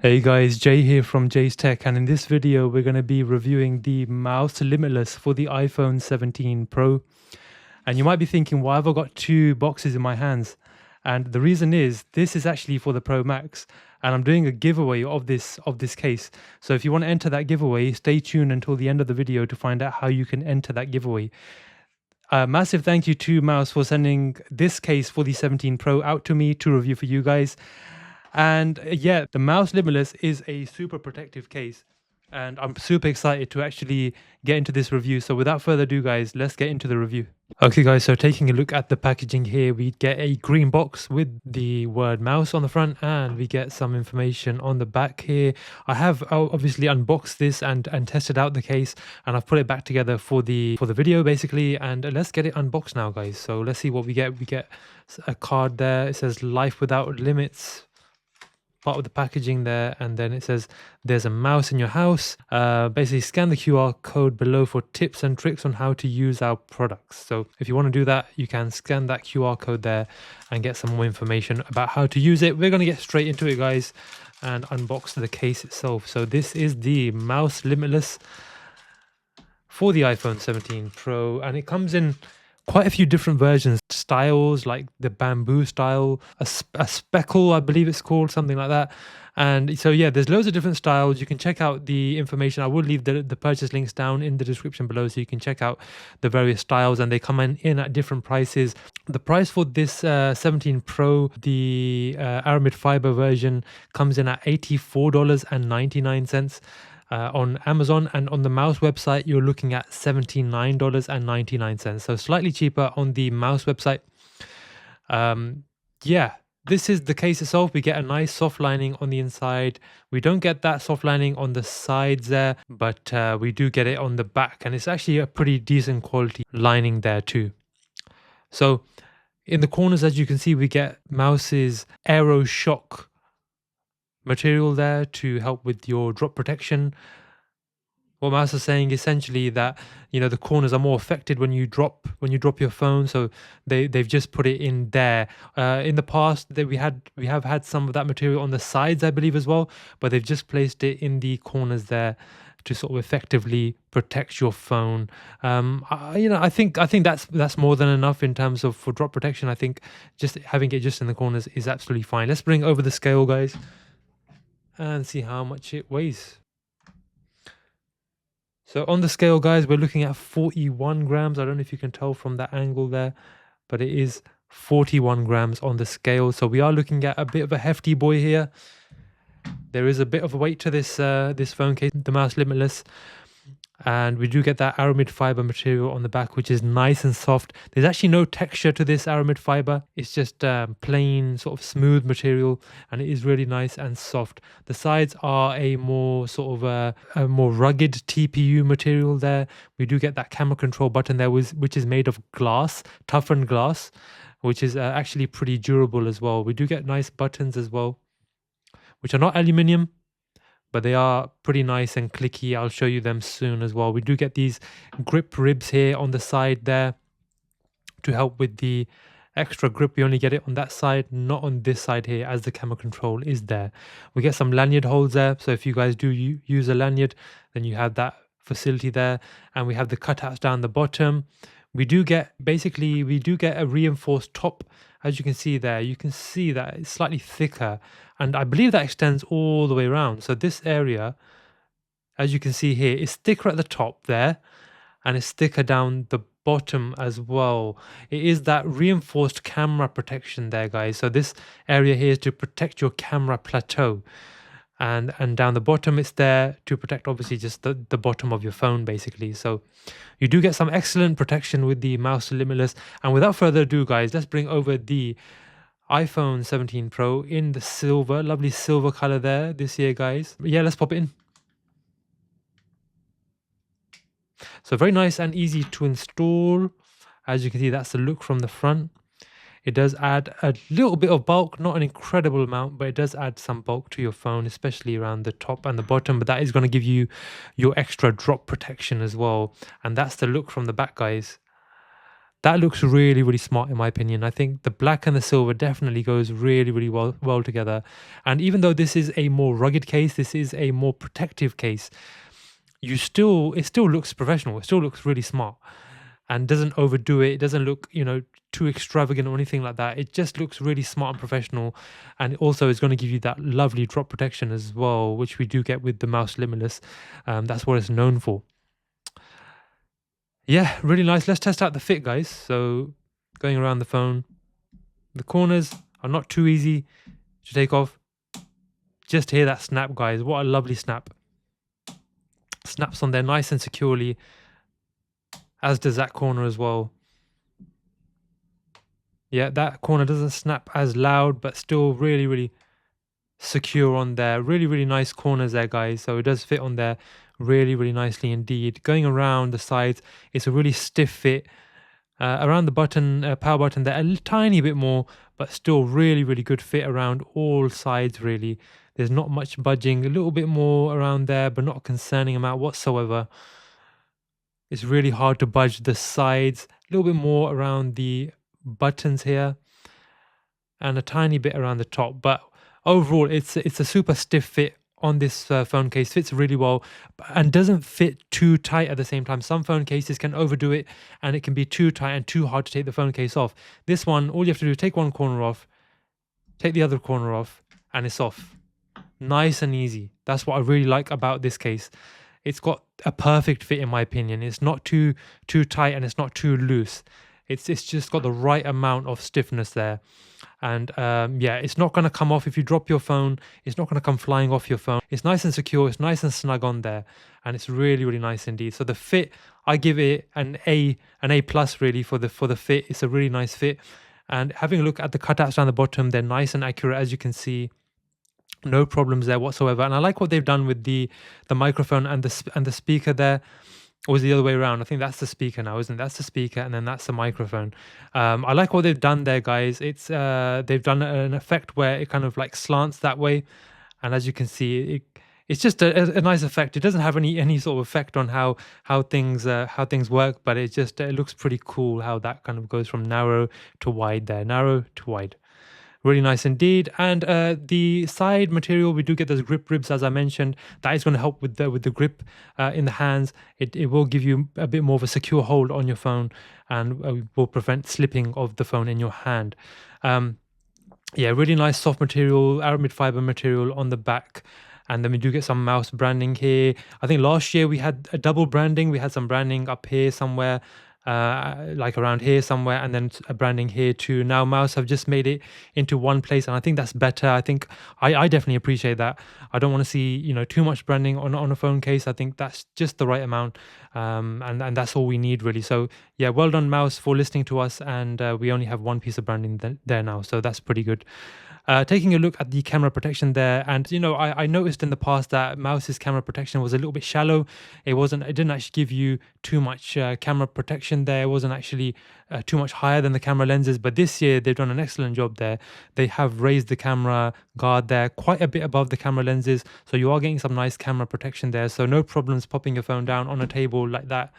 Hey guys, Jay here from Jay's Tech, and in this video we're going to be reviewing the Mous Limitless for the iPhone 17 Pro. And you might be thinking, why have I got two boxes in my hands? And the reason is this is actually for the Pro Max, and I'm doing a giveaway of this case. So if you want to enter that giveaway, stay tuned until the end of the video to find out how you can enter that giveaway. Massive thank you to Mous for sending this case for the 17 Pro out to me to review for you guys. And yeah, the Mous Limitless is a super protective case, and I'm super excited to actually get into this review. So without further ado guys, let's get into the review. Okay guys, so taking a look at the packaging here, we get a green box with the word Mous on the front, and we get some information on the back here. I have obviously unboxed this and tested out the case, and I've put it back together for the video basically. And let's get it unboxed now guys. So let's see what we get. We get a card there. It says Life Without Limits, part of the packaging there, and then it says there's a mouse in your house. Basically scan the QR code below for tips and tricks on how to use our products. So if you want to do that, you can scan that QR code there and get some more information about how to use it. We're going to get straight into it guys and unbox the case itself. So this is the Mous Limitless for the iPhone 17 Pro, and it comes in quite a few different versions, styles like the bamboo style, a speckle I believe it's called, something like that. And so yeah, there's loads of different styles. You can check out the information. I will leave the purchase links down in the description below, so you can check out the various styles, and they come in at different prices. The price for this 17 Pro, the aramid fiber version, comes in at $84.99 on Amazon, and on the Mous website you're looking at $79.99, so slightly cheaper on the Mous website. Yeah, this is the case itself. We get a nice soft lining on the inside. We don't get that soft lining on the sides there, but we do get it on the back, and it's actually a pretty decent quality lining there too. So in the corners, as you can see, we get Mous's Aero Shock material there to help with your drop protection. What Mous is saying essentially that, you know, the corners are more affected when you drop your phone, so they've just put it in there. In the past that we have had some of that material on the sides I believe as well, but they've just placed it in the corners there to sort of effectively protect your phone. I think that's more than enough in terms of for drop protection. I think just having it just in the corners is absolutely fine. Let's bring over the scale guys and see how much it weighs. So on the scale guys, we're looking at 41 grams. I don't know if you can tell from that angle there, but it is 41 grams on the scale. So we are looking at a bit of a hefty boy here. There is a bit of a weight to this this phone case, the Mous Limitless. And we do get that aramid fiber material on the back, which is nice and soft. There's actually no texture to this aramid fiber. It's just plain sort of smooth material, and it is really nice and soft. The sides are a more sort of a more rugged TPU material there. We do get that camera control button there, which is made of glass, toughened glass, which is actually pretty durable as well. We do get nice buttons as well, which are not aluminium, but they are pretty nice and clicky. I'll show you them soon as well. We do get these grip ribs here on the side there to help with the extra grip. We only get it on that side, not on this side here, as the camera control is there. We get some lanyard holes there, so if you guys do use a lanyard, then you have that facility there. And we have the cutouts down the bottom. We do get a reinforced top. As you can see there, you can see that it's slightly thicker, and I believe that extends all the way around. So this area, as you can see here, is thicker at the top there, and it's thicker down the bottom as well. It is that reinforced camera protection there guys. So this area here is to protect your camera plateau, and down the bottom it's there to protect obviously just the bottom of your phone basically. So you do get some excellent protection with the Mous Limitless. And without further ado guys, let's bring over the iPhone 17 Pro in the silver, lovely silver color there this year guys. Yeah, let's pop it in. So very nice and easy to install. As you can see, that's the look from the front. It does add a little bit of bulk, not an incredible amount, but it does add some bulk to your phone, especially around the top and the bottom. But that is going to give you your extra drop protection as well. And that's the look from the back, guys. That looks really, really smart in my opinion. I think the black and the silver definitely goes really, really well together. And even though this is a more rugged case, this is a more protective case, it still looks professional. It still looks really smart and doesn't overdo it. It doesn't look, too extravagant or anything like that. It just looks really smart and professional. And also is going to give you that lovely drop protection as well, which we do get with the Mous Limitless. That's what it's known for. Yeah, really nice. Let's test out the fit, guys. So going around the phone, the corners are not too easy to take off. Just hear that snap, guys. What a lovely snap. Snaps on there nice and securely, as does that corner as well. Yeah, that corner doesn't snap as loud, but still really, really secure on there. Really, really nice corners there, guys. So it does fit on there really, really nicely indeed. Going around the sides, it's a really stiff fit. Around the button, power button there, a tiny bit more, but still really, really good fit around all sides, really. There's not much budging, a little bit more around there, but not a concerning amount whatsoever. It's really hard to budge the sides, a little bit more around the buttons here, and a tiny bit around the top. But overall, it's a super stiff fit on this phone case. Fits really well and doesn't fit too tight at the same time. Some phone cases can overdo it and it can be too tight and too hard to take the phone case off. This one, all you have to do is take one corner off, take the other corner off, and it's off. Nice and easy. That's what I really like about this case. It's got a perfect fit in my opinion. It's not too tight and it's not too loose. It's just got the right amount of stiffness there. And yeah, it's not going to come off if you drop your phone. It's not going to come flying off your phone. It's nice and secure. It's nice and snug on there, and it's really, really nice indeed. So the fit, I give it an A plus really for the fit. It's a really nice fit. And having a look at the cutouts down the bottom, they're nice and accurate, as you can see. No problems there whatsoever. And I like what they've done with the microphone and the speaker there. Or was it the other way around? I think that's the speaker now, isn't it? That's the speaker, and then that's the microphone. I like what they've done there, guys. It's they've done an effect where it kind of like slants that way, and as you can see, it's just a nice effect. It doesn't have any sort of effect on how things work, but it looks pretty cool how that kind of goes from narrow to wide there, narrow to wide. Really nice indeed. And the side material, we do get those grip ribs, as I mentioned. That is going to help with the grip in the hands. It will give you a bit more of a secure hold on your phone, and will prevent slipping of the phone in your hand. Yeah, really nice soft material, aramid fiber material on the back. And then we do get some mouse branding here. I think last year we had a double branding. We had some branding up here somewhere, like around here somewhere, and then a branding here too. Now Mouse have just made it into one place, and I think that's better. I think I definitely appreciate that. I don't want to see too much branding on a phone case. I think that's just the right amount, and that's all we need really. So yeah, well done Mouse for listening to us, and we only have one piece of branding there now, so that's pretty good. Taking a look at the camera protection there, and I noticed in the past that Mouse's camera protection was a little bit shallow. It didn't actually give you too much camera protection there. It wasn't actually too much higher than the camera lenses, but this year they've done an excellent job there. They have raised the camera guard there quite a bit above the camera lenses, so you are getting some nice camera protection there, so no problems popping your phone down on a table like that.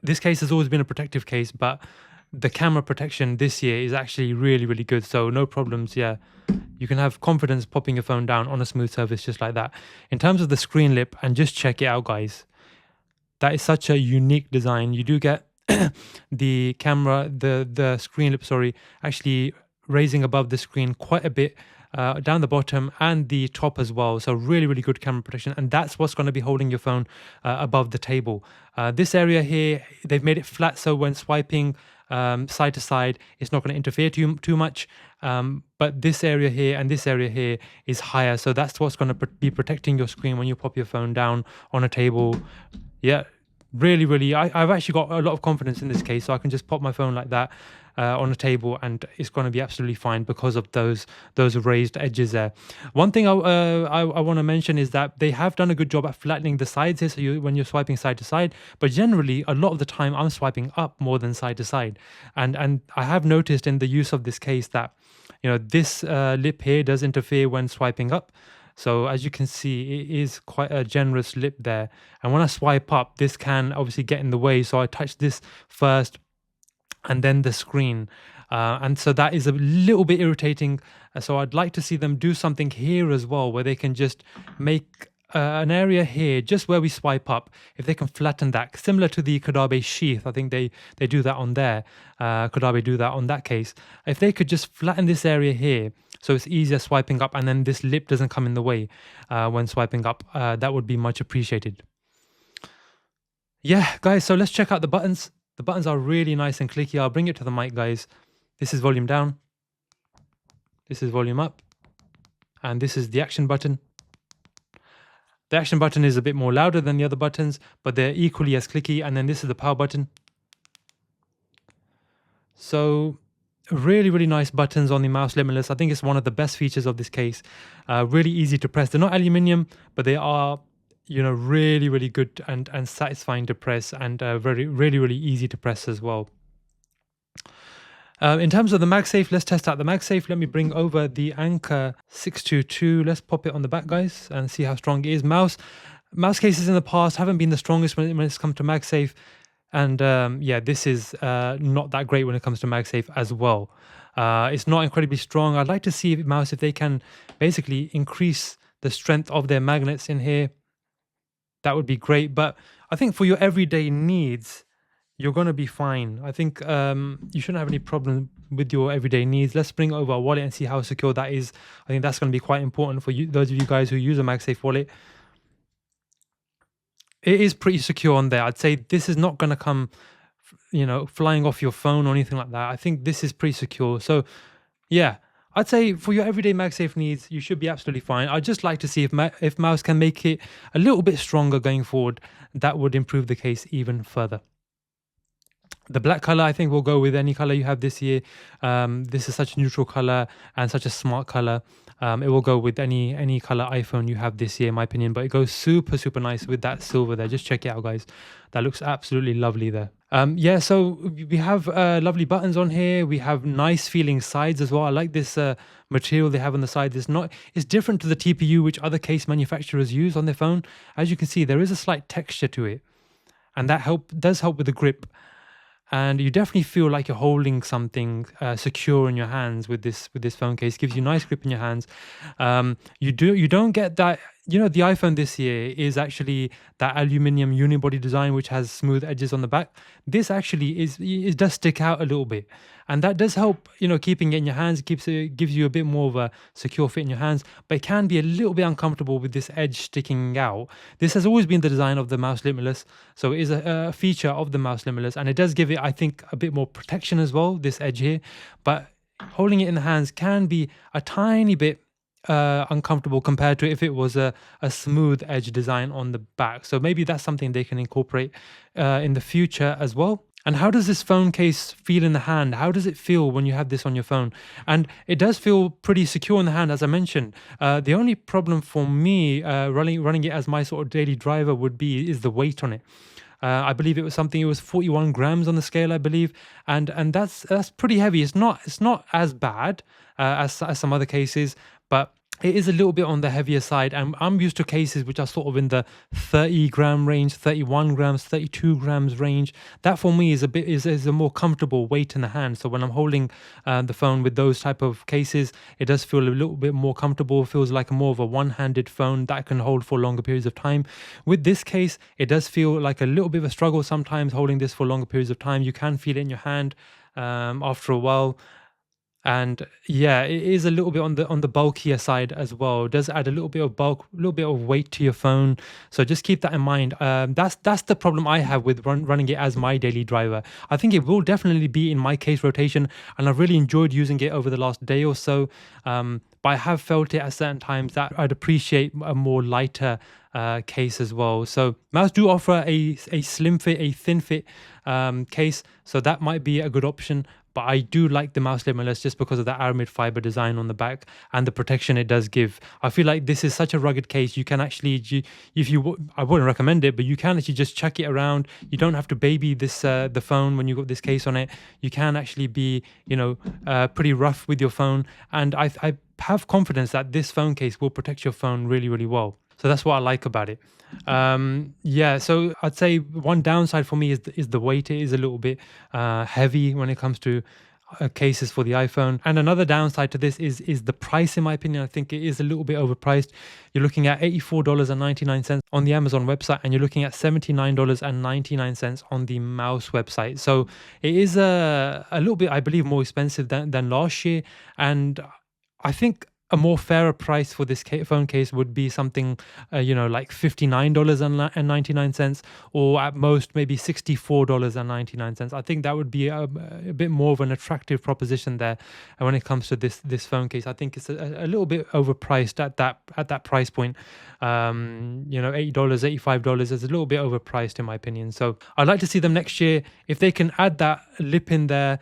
This case has always been a protective case, but the camera protection this year is actually really, really good. So no problems. Yeah, you can have confidence popping your phone down on a smooth surface just like that. In terms of the screen lip, and just check it out, guys. That is such a unique design. You do get the camera, the screen lip, sorry, actually raising above the screen quite a bit. Down the bottom and the top as well. So really, really good camera protection. And that's what's going to be holding your phone above the table. This area here, they've made it flat, so when swiping side to side, it's not going to interfere too much. But this area here and this area here is higher. So that's what's going to be protecting your screen when you pop your phone down on a table. Yeah, really, really, I've actually got a lot of confidence in this case. So I can just pop my phone like that on a table, and it's going to be absolutely fine because of those raised edges there. One thing I want to mention is that they have done a good job at flattening the sides here, so when you're swiping side to side, but generally a lot of the time I'm swiping up more than side to side, and I have noticed in the use of this case that this lip here does interfere when swiping up. So as you can see, it is quite a generous lip there. And when I swipe up, this can obviously get in the way. So I touch this first and then the screen. And so that is a little bit irritating. So I'd like to see them do something here as well, where they can just make an area here, just where we swipe up, if they can flatten that, similar to the Kodabe sheath. I think they do that on there. Kodabe do that on that case. If they could just flatten this area here, so it's easier swiping up, and then this lip doesn't come in the way when swiping up, that would be much appreciated. Yeah, guys, so let's check out the buttons. The buttons are really nice and clicky. I'll bring it to the mic, guys. This is volume down. This is volume up. And this is the action button. The action button is a bit more louder than the other buttons, but they're equally as clicky. And then this is the power button. So really, really nice buttons on the Mous Limitless. I think it's one of the best features of this case. Really easy to press. They're not aluminium, but they are, you know, really, really good and satisfying to press, and really easy to press as well. In terms of the MagSafe, let's test out the MagSafe. Let me bring over the Anker 622. Let's pop it on the back, guys, and see how strong it is. Mouse cases in the past haven't been the strongest when it's come to MagSafe. And yeah, this is not that great when it comes to MagSafe as well. It's not incredibly strong. I'd like to see if they can basically increase the strength of their magnets in here. That would be great. But I think for your everyday needs, you're going to be fine. I think you shouldn't have any problem with your everyday needs. Let's bring over a wallet and see how secure that is. I think that's going to be quite important for you, those of you guys who use a MagSafe wallet. It is pretty secure on there. I'd say this is not going to come, you know, flying off your phone or anything like that. I think this is pretty secure. So yeah, I'd say for your everyday MagSafe needs, you should be absolutely fine. I'd just like to see if Mous can make it a little bit stronger going forward. That would improve the case even further. The black color, I think, will go with any color you have this year. This is such a neutral color and such a smart color. It will go with any color iPhone you have this year, in my opinion. But it goes super nice with that silver there. Just check it out, guys. That looks absolutely lovely there. Yeah, so we have lovely buttons on here. We have nice feeling sides as well. I like this material they have on the side. It's different to the TPU which other case manufacturers use on their phone. As you can see, there is a slight texture to it, and that does help with the grip. And you definitely feel like you're holding something secure in your hands with this phone case. Gives you nice grip in your hands. You don't get that. You know, the iPhone this year is actually that aluminium unibody design, which has smooth edges on the back. This actually it does stick out a little bit, and that does help. You know, keeping it in your hands gives you a bit more of a secure fit in your hands. But it can be a little bit uncomfortable with this edge sticking out. This has always been the design of the Mous Limitless, so it is a feature of the Mous Limitless, and it does give it, I think, a bit more protection as well. This edge here, but holding it in the hands can be a tiny bit uncomfortable compared to if it was a smooth edge design on the back. So maybe that's something they can incorporate in the future as well. And how does this phone case feel in the hand? How does it feel when you have this on your phone? And it does feel pretty secure in the hand, as I mentioned. The only problem for me running it as my sort of daily driver is the weight on it. I believe it was 41 grams on the scale, I believe, and that's pretty heavy. It's not as bad as some other cases, but it is a little bit on the heavier side. And I'm used to cases which are sort of in the 30-gram range, 31 grams, 32 grams range. That for me is a more comfortable weight in the hand. So when I'm holding the phone with those type of cases, it does feel a little bit more comfortable. It feels like more of a one-handed phone that I can hold for longer periods of time. With this case, it does feel like a little bit of a struggle sometimes holding this for longer periods of time. You can feel it in your hand after a while. And yeah, it is a little bit on the bulkier side as well. It does add a little bit of bulk, a little bit of weight to your phone. So just keep that in mind. That's the problem I have with running it as my daily driver. I think it will definitely be in my case rotation, and I've really enjoyed using it over the last day or so. But I have felt it at certain times that I'd appreciate a more lighter case as well. So Mous do offer a slim fit, a thin fit case, so that might be a good option. But I do like the Mous Limitless just because of the aramid fiber design on the back and the protection it does give. I feel like this is such a rugged case. You can actually, I wouldn't recommend it, but you can actually just chuck it around. You don't have to baby the phone when you got this case on it. You can actually be, pretty rough with your phone. And I have confidence that this phone case will protect your phone really, really well. So that's what I like about it. Yeah, so I'd say one downside for me is the weight. It is a little bit heavy when it comes to cases for the iPhone. And another downside to this is the price. In my opinion, I think it is a little bit overpriced. You're looking at $84.99 on the Amazon website, and you're looking at $79.99 on the Mouse website. So it is a little bit, I believe, more expensive than last year. And I think a more fairer price for this phone case would be something, like $59.99, or at most maybe $64.99. I think that would be a bit more of an attractive proposition there. And when it comes to this phone case, I think it's a little bit overpriced at that price point. $80, $85 is a little bit overpriced in my opinion. So I'd like to see them next year if they can add that lip in there,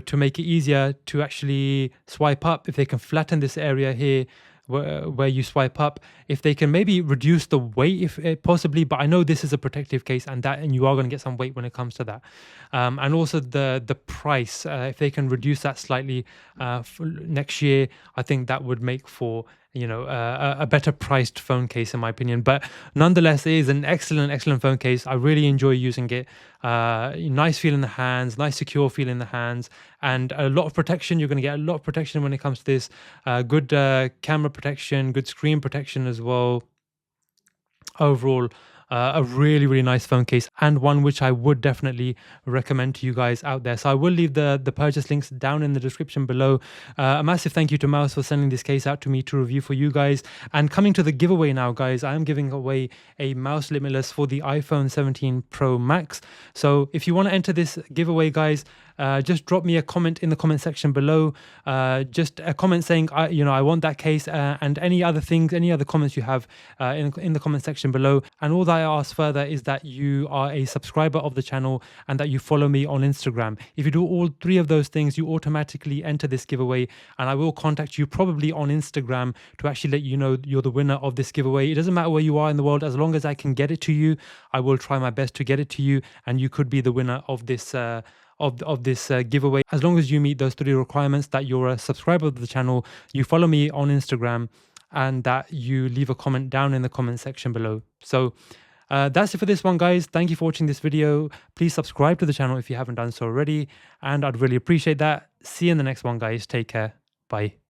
to make it easier to actually swipe up. If they can flatten this area here where you swipe up, if they can maybe reduce the weight if possibly, but I know this is a protective case, and you are going to get some weight when it comes to that. And also the price, if they can reduce that slightly for next year, I think that would make for a better priced phone case in my opinion. But nonetheless, it is an excellent phone case. I really enjoy using it. Nice feel in the hands, nice secure feel in the hands, and a lot of protection. You're going to get a lot of protection when it comes to this. Good camera protection, good screen protection as well. Overall, a really, really nice phone case, and one which I would definitely recommend to you guys out there. So I will leave the purchase links down in the description below. A massive thank you to Mouse for sending this case out to me to review for you guys. And coming to the giveaway now, guys, I am giving away a Mous Limitless for the iPhone 17 Pro Max. So if you want to enter this giveaway, guys, just drop me a comment in the comment section below. Just a comment saying I want that case, and any other things, any other comments you have in the comment section below. And all that I ask further is that you are a subscriber of the channel and that you follow me on Instagram. If you do all three of those things, you automatically enter this giveaway, and I will contact you probably on Instagram to actually let you know you're the winner of this giveaway. It doesn't matter where you are in the world, as long as I can get it to you, I will try my best to get it to you, and you could be the winner of this giveaway, as long as you meet those three requirements: that you're a subscriber of the channel, you follow me on Instagram, and that you leave a comment down in the comment section below. So that's it for this one, guys. Thank you for watching this video. Please subscribe to the channel if you haven't done so already, and I'd really appreciate that. See you in the next one, guys. Take care. Bye.